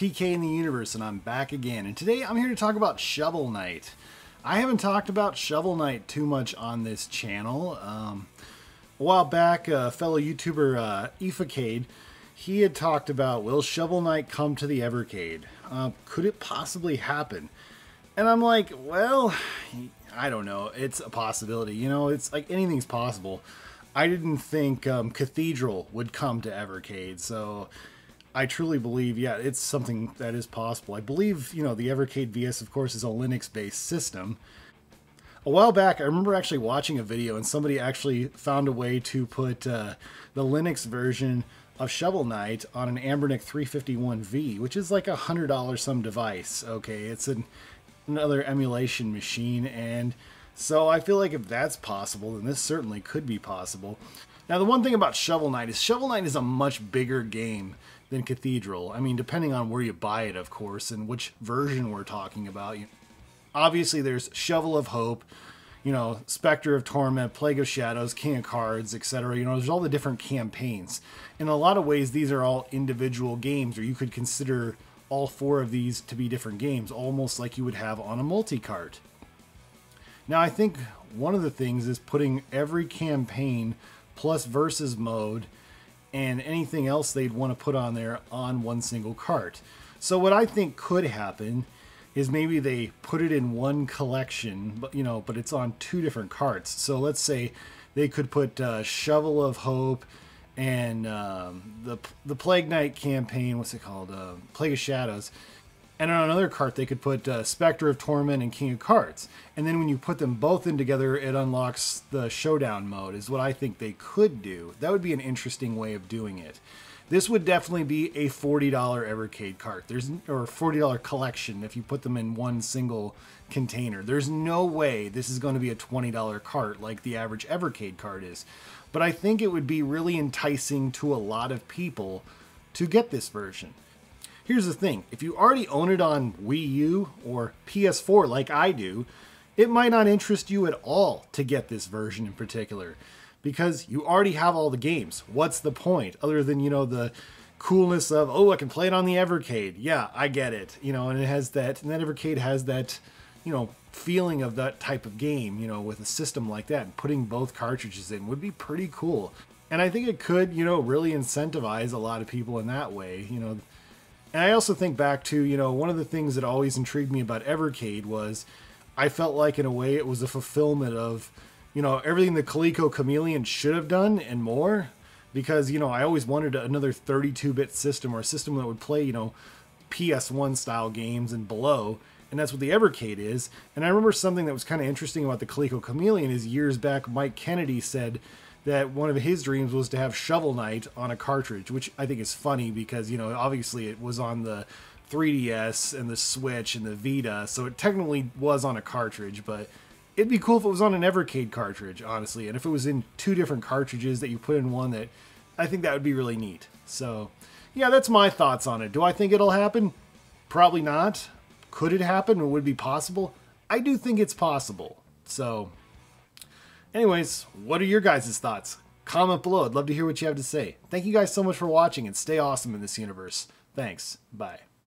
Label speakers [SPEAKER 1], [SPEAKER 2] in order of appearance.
[SPEAKER 1] PK in the universe, and I'm back again. And today I'm here to talk about Shovel Knight. I haven't talked about Shovel Knight too much on this channel. A while back, a fellow YouTuber, Evercade, he had talked about, will Shovel Knight come to the Evercade? Could it possibly happen? And I'm like, well, I don't know. It's a possibility. You know, it's like anything's possible. I didn't think Cathedral would come to Evercade, so I truly believe, yeah, it's something that is possible. I believe, you know, the Evercade VS, of course, is a Linux-based system. A while back, I remember actually watching a video, and somebody actually found a way to put the Linux version of Shovel Knight on an Anbernic 351V, which is like a $100 some device. Okay, it's another emulation machine, and so I feel like if that's possible, then this certainly could be possible. Now, the one thing about Shovel Knight is a much bigger game than Cathedral. I mean, depending on where you buy it, of course, and which version we're talking about. Obviously, there's Shovel of Hope, you know, Spectre of Torment, Plague of Shadows, King of Cards, etc. You know, there's all the different campaigns. In a lot of ways, these are all individual games, or you could consider all four of these to be different games, almost like you would have on a multi-cart. Now, I think one of the things is putting every campaign plus versus mode and anything else they'd want to put on there on one single cart. So what I think could happen is maybe they put it in one collection, but you know, but it's on two different carts. So let's say they could put Shovel of Hope and the Plague Knight campaign, what's it called? Plague of Shadows. And on another cart, they could put Spectre of Torment and King of Cards. And then when you put them both in together, it unlocks the Showdown mode, is what I think they could do. That would be an interesting way of doing it. This would definitely be a $40 Evercade cart. Or $40 collection if you put them in one single container. There's no way this is going to be a $20 cart like the average Evercade cart is. But I think it would be really enticing to a lot of people to get this version. Here's the thing, if you already own it on Wii U or PS4 like I do, it might not interest you at all to get this version in particular, because you already have all the games. What's the point? Other than, you know, the coolness of, oh, I can play it on the Evercade. Yeah, I get it. You know, and it has that, and that Evercade has that, you know, feeling of that type of game, you know, with a system like that. And putting both cartridges in would be pretty cool. And I think it could, you know, really incentivize a lot of people in that way, you know. And I also think back to, you know, one of the things that always intrigued me about Evercade was I felt like in a way it was a fulfillment of, you know, everything the Coleco Chameleon should have done and more. Because, you know, I always wanted another 32-bit system, or a system that would play, you know, PS1 style games and below. And that's what the Evercade is. And I remember something that was kind of interesting about the Coleco Chameleon is years back Mike Kennedy said that one of his dreams was to have Shovel Knight on a cartridge, which I think is funny because, you know, obviously it was on the 3DS and the Switch and the Vita, so it technically was on a cartridge, but it'd be cool if it was on an Evercade cartridge, honestly, and if it was in two different cartridges that you put in one, that I think that would be really neat. So, yeah, that's my thoughts on it. Do I think it'll happen? Probably not. Could it happen, or would it be possible? I do think it's possible. So, anyways, what are your guys' thoughts? Comment below. I'd love to hear what you have to say. Thank you guys so much for watching, and stay awesome in this universe. Thanks. Bye.